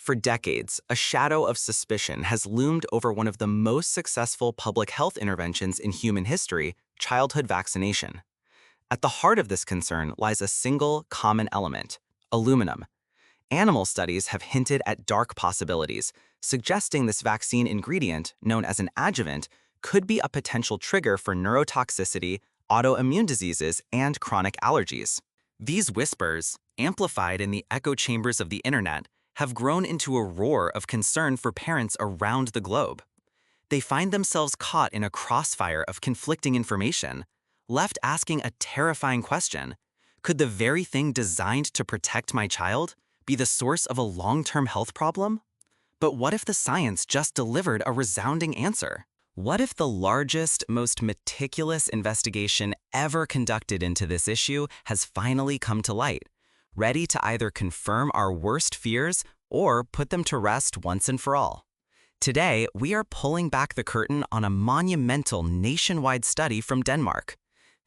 For decades, a shadow of suspicion has loomed over one of the most successful public health interventions in human history, childhood vaccination. At the heart of this concern lies a single common element: aluminum. Animal studies have hinted at dark possibilities, suggesting this vaccine ingredient, known as an adjuvant, could be a potential trigger for neurotoxicity, autoimmune diseases, and chronic allergies. These whispers, amplified in the echo chambers of the internet, have grown into a roar of concern for parents around the globe. They find themselves caught in a crossfire of conflicting information, left asking a terrifying question: could the very thing designed to protect my child be the source of a long-term health problem? But what if the science just delivered a resounding answer? What if the largest, most meticulous investigation ever conducted into this issue has finally come to light, ready to either confirm our worst fears or put them to rest once and for all? Today, we are pulling back the curtain on a monumental nationwide study from Denmark.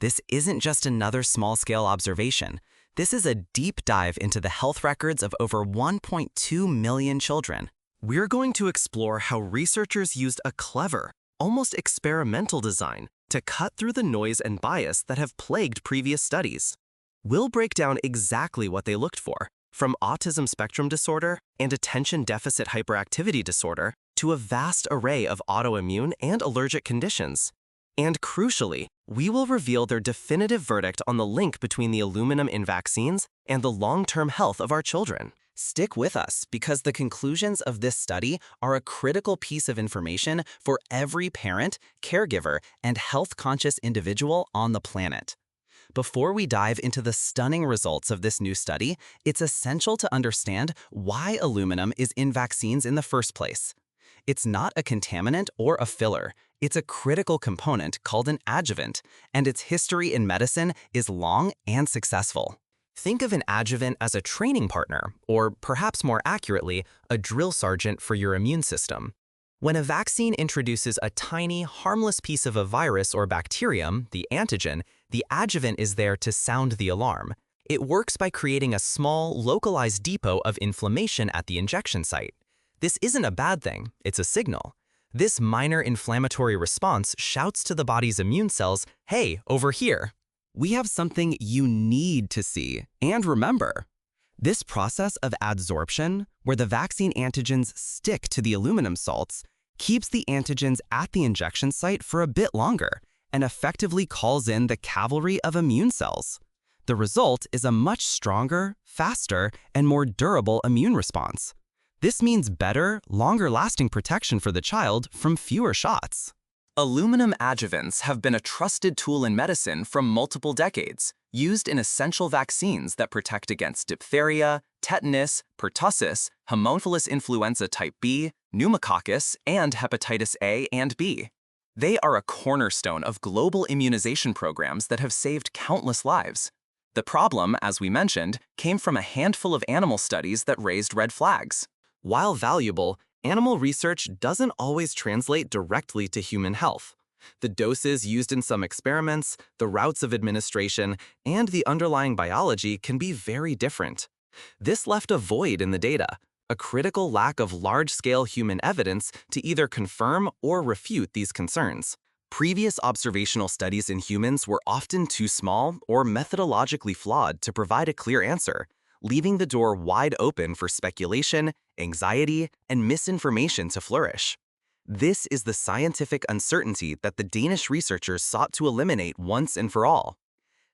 This isn't just another small-scale observation. This is a deep dive into the health records of over 1.2 million children. We're going to explore how researchers used a clever, almost experimental design to cut through the noise and bias that have plagued previous studies. We'll break down exactly what they looked for, from autism spectrum disorder and attention deficit hyperactivity disorder to a vast array of autoimmune and allergic conditions. And crucially, we will reveal their definitive verdict on the link between the aluminum in vaccines and the long-term health of our children. Stick with us, because the conclusions of this study are a critical piece of information for every parent, caregiver, and health-conscious individual on the planet. Before we dive into the stunning results of this new study, it's essential to understand why aluminum is in vaccines in the first place. It's not a contaminant or a filler. It's a critical component called an adjuvant, and its history in medicine is long and successful. Think of an adjuvant as a training partner, or perhaps more accurately, a drill sergeant for your immune system. When a vaccine introduces a tiny, harmless piece of a virus or bacterium, the antigen, the adjuvant is there to sound the alarm. It works by creating a small, localized depot of inflammation at the injection site. This isn't a bad thing, it's a signal. This minor inflammatory response shouts to the body's immune cells, "Hey, over here." We have something you need to see and remember. This process of adsorption, where the vaccine antigens stick to the aluminum salts, keeps the antigens at the injection site for a bit longer and effectively calls in the cavalry of immune cells. The result is a much stronger, faster, and more durable immune response. This means better, longer-lasting protection for the child from fewer shots. Aluminum adjuvants have been a trusted tool in medicine for multiple decades, used in essential vaccines that protect against diphtheria, tetanus, pertussis, Haemophilus influenza type B, pneumococcus, and hepatitis A and B. They are a cornerstone of global immunization programs that have saved countless lives. The problem, as we mentioned, came from a handful of animal studies that raised red flags. While valuable, animal research doesn't always translate directly to human health. The doses used in some experiments, the routes of administration, and the underlying biology can be very different. This left a void in the data, a critical lack of large-scale human evidence to either confirm or refute these concerns. Previous observational studies in humans were often too small or methodologically flawed to provide a clear answer, leaving the door wide open for speculation, anxiety, and misinformation to flourish. This is the scientific uncertainty that the Danish researchers sought to eliminate once and for all.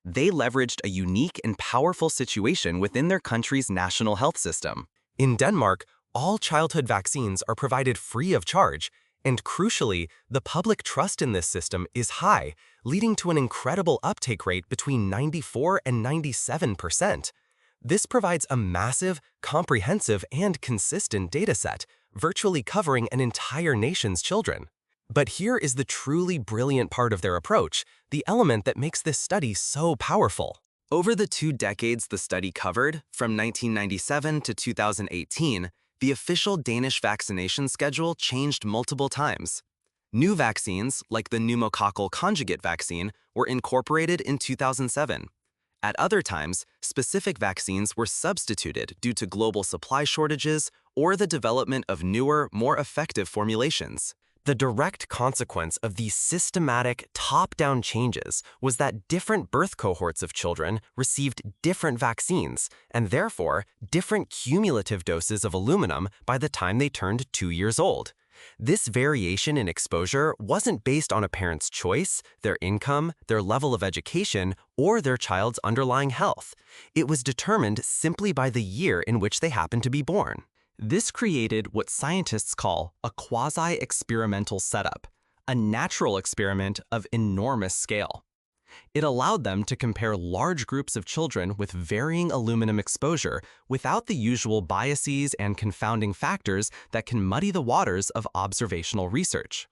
They leveraged a unique and powerful situation within their country's national health system. In Denmark, all childhood vaccines are provided free of charge, and crucially, the public trust in this system is high, leading to an incredible uptake rate between 94 and 97%. This provides a massive, comprehensive, and consistent dataset, virtually covering an entire nation's children. But here is the truly brilliant part of their approach, the element that makes this study so powerful. Over the 2 decades the study covered, from 1997 to 2018, the official Danish vaccination schedule changed multiple times. New vaccines, like the pneumococcal conjugate vaccine, were incorporated in 2007. At other times, specific vaccines were substituted due to global supply shortages or the development of newer, more effective formulations. The direct consequence of these systematic, top-down changes was that different birth cohorts of children received different vaccines, and therefore different cumulative doses of aluminum by the time they turned 2 years old. This variation in exposure wasn't based on a parent's choice, their income, their level of education, or their child's underlying health. It was determined simply by the year in which they happened to be born. This created what scientists call a quasi-experimental setup, a natural experiment of enormous scale. It allowed them to compare large groups of children with varying aluminum exposure without the usual biases and confounding factors that can muddy the waters of observational research.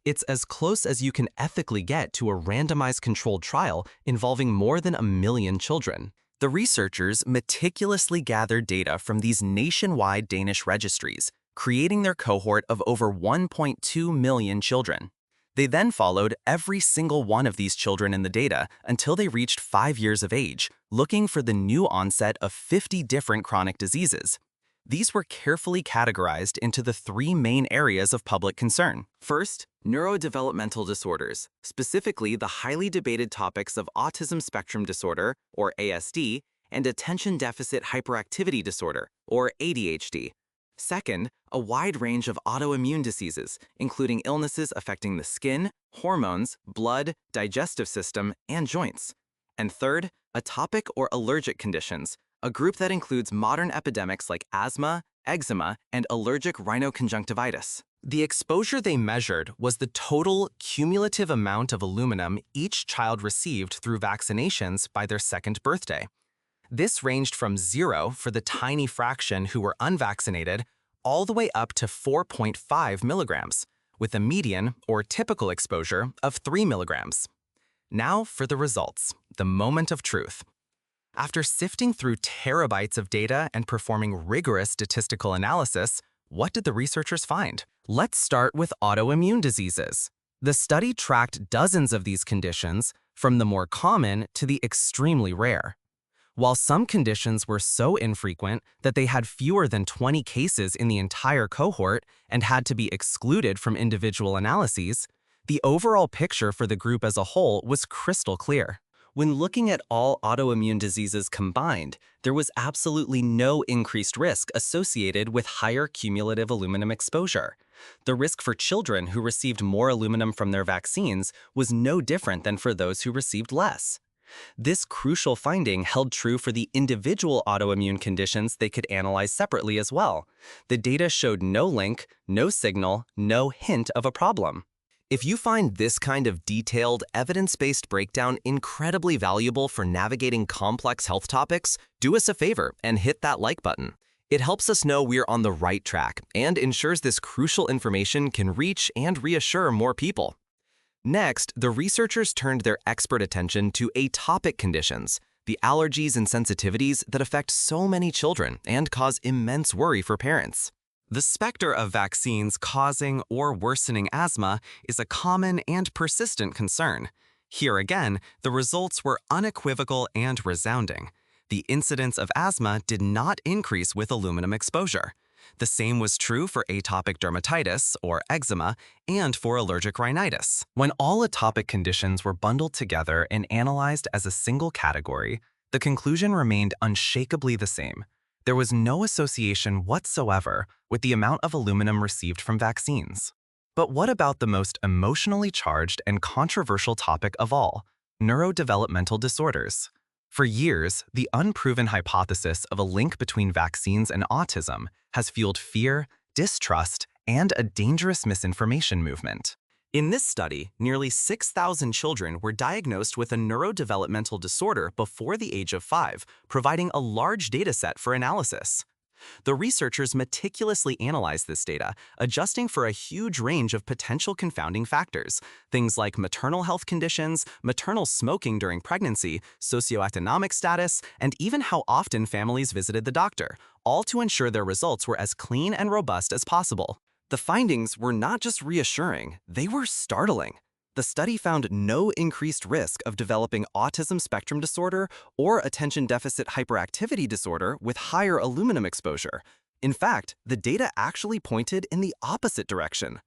It's as close as you can ethically get to a randomized controlled trial involving more than 1 million children. The researchers meticulously gathered data from these nationwide Danish registries, creating their cohort of over 1.2 million children. They then followed every single one of these children in the data until they reached 5 years of age, looking for the new onset of 50 different chronic diseases. These were carefully categorized into the 3 main areas of public concern. First, neurodevelopmental disorders, specifically the highly debated topics of autism spectrum disorder, or ASD, and attention deficit hyperactivity disorder, or ADHD. Second, a wide range of autoimmune diseases, including illnesses affecting the skin, hormones, blood, digestive system, and joints. And third, atopic or allergic conditions, a group that includes modern epidemics like asthma, eczema, and allergic rhinoconjunctivitis. The exposure they measured was the total cumulative amount of aluminum each child received through vaccinations by their 2nd birthday. This ranged from 0 for the tiny fraction who were unvaccinated all the way up to 4.5 milligrams, with a median or typical exposure of 3 milligrams. Now for the results, the moment of truth. After sifting through terabytes of data and performing rigorous statistical analysis, what did the researchers find? Let's start with autoimmune diseases. The study tracked dozens of these conditions, from the more common to the extremely rare. While some conditions were so infrequent that they had fewer than 20 cases in the entire cohort and had to be excluded from individual analyses, the overall picture for the group as a whole was crystal clear. When looking at all autoimmune diseases combined, there was absolutely no increased risk associated with higher cumulative aluminum exposure. The risk for children who received more aluminum from their vaccines was no different than for those who received less. This crucial finding held true for the individual autoimmune conditions they could analyze separately as well. The data showed no link, no signal, no hint of a problem. If you find this kind of detailed, evidence-based breakdown incredibly valuable for navigating complex health topics, do us a favor and hit that like button. It helps us know we're on the right track and ensures this crucial information can reach and reassure more people. Next, the researchers turned their expert attention to atopic conditions, the allergies and sensitivities that affect so many children and cause immense worry for parents. The specter of vaccines causing or worsening asthma is a common and persistent concern. Here again, the results were unequivocal and resounding. The incidence of asthma did not increase with aluminum exposure. The same was true for atopic dermatitis, or eczema, and for allergic rhinitis. When all atopic conditions were bundled together and analyzed as a single category, the conclusion remained unshakably the same. There was no association whatsoever with the amount of aluminum received from vaccines. But what about the most emotionally charged and controversial topic of all, neurodevelopmental disorders? For years, the unproven hypothesis of a link between vaccines and autism has fueled fear, distrust, and a dangerous misinformation movement. In this study, nearly 6,000 children were diagnosed with a neurodevelopmental disorder before the age of 5, providing a large dataset for analysis. The researchers meticulously analyzed this data, adjusting for a huge range of potential confounding factors, things like maternal health conditions, maternal smoking during pregnancy, socioeconomic status, and even how often families visited the doctor, all to ensure their results were as clean and robust as possible. The findings were not just reassuring, they were startling. The study found no increased risk of developing autism spectrum disorder or attention deficit hyperactivity disorder with higher aluminum exposure. In fact, the data actually pointed in the opposite direction.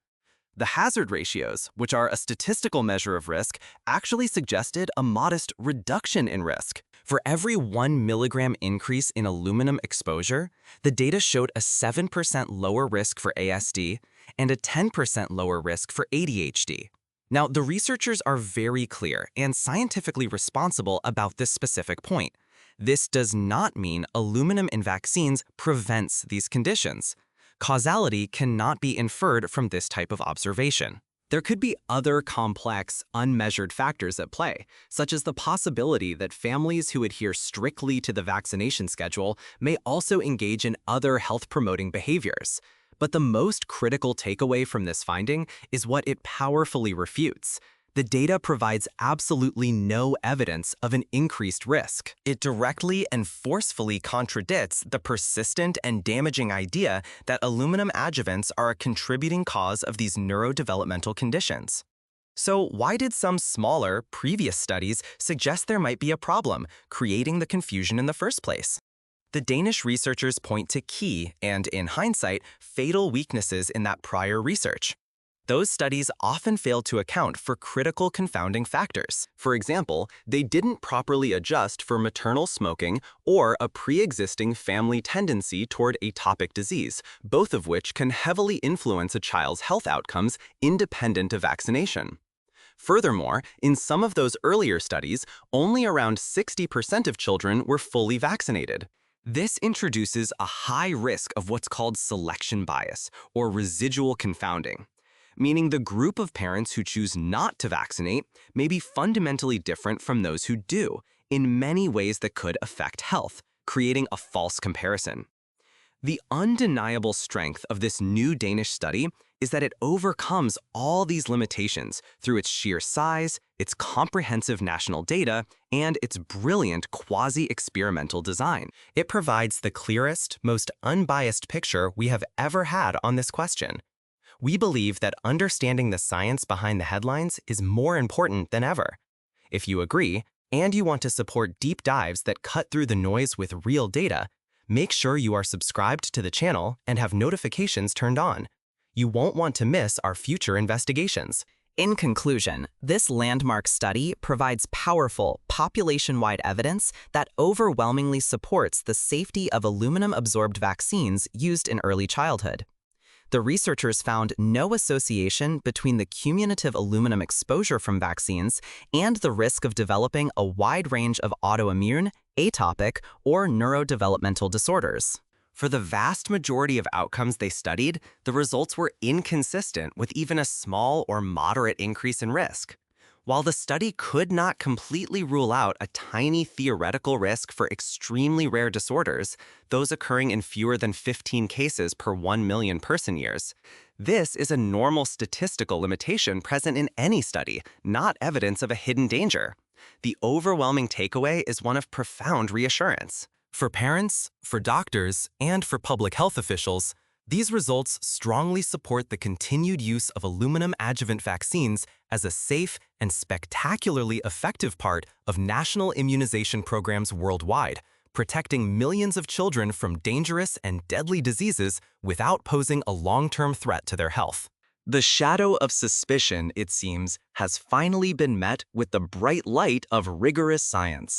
The hazard ratios, which are a statistical measure of risk, actually suggested a modest reduction in risk. For every 1 milligram increase in aluminum exposure, the data showed a 7% lower risk for ASD and a 10% lower risk for ADHD. Now, the researchers are very clear and scientifically responsible about this specific point. This does not mean aluminum in vaccines prevents these conditions. Causality cannot be inferred from this type of observation. There could be other complex, unmeasured factors at play, such as the possibility that families who adhere strictly to the vaccination schedule may also engage in other health-promoting behaviors. But the most critical takeaway from this finding is what it powerfully refutes. The data provides absolutely no evidence of an increased risk. It directly and forcefully contradicts the persistent and damaging idea that aluminum adjuvants are a contributing cause of these neurodevelopmental conditions. So why did some smaller, previous studies suggest there might be a problem, creating the confusion in the first place? The Danish researchers point to key and, in hindsight, fatal weaknesses in that prior research. Those studies often failed to account for critical confounding factors. For example, they didn't properly adjust for maternal smoking or a pre-existing family tendency toward atopic disease, both of which can heavily influence a child's health outcomes independent of vaccination. Furthermore, in some of those earlier studies, only around 60% of children were fully vaccinated. This introduces a high risk of what's called selection bias, or residual confounding, meaning the group of parents who choose not to vaccinate may be fundamentally different from those who do, in many ways that could affect health, creating a false comparison. The undeniable strength of this new Danish study is that it overcomes all these limitations through its sheer size, its comprehensive national data, and its brilliant quasi-experimental design. It provides the clearest, most unbiased picture we have ever had on this question. We believe that understanding the science behind the headlines is more important than ever. If you agree, and you want to support deep dives that cut through the noise with real data, make sure you are subscribed to the channel and have notifications turned on. You won't want to miss our future investigations. In conclusion, this landmark study provides powerful, population-wide evidence that overwhelmingly supports the safety of aluminum-absorbed vaccines used in early childhood. The researchers found no association between the cumulative aluminum exposure from vaccines and the risk of developing a wide range of autoimmune, atopic, or neurodevelopmental disorders. For the vast majority of outcomes they studied, the results were inconsistent with even a small or moderate increase in risk. While the study could not completely rule out a tiny theoretical risk for extremely rare disorders, those occurring in fewer than 15 cases per 1 million person years, this is a normal statistical limitation present in any study, not evidence of a hidden danger. The overwhelming takeaway is one of profound reassurance. For parents, for doctors, and for public health officials, these results strongly support the continued use of aluminum adjuvant vaccines as a safe and spectacularly effective part of national immunization programs worldwide, protecting millions of children from dangerous and deadly diseases without posing a long-term threat to their health. The shadow of suspicion, it seems, has finally been met with the bright light of rigorous science.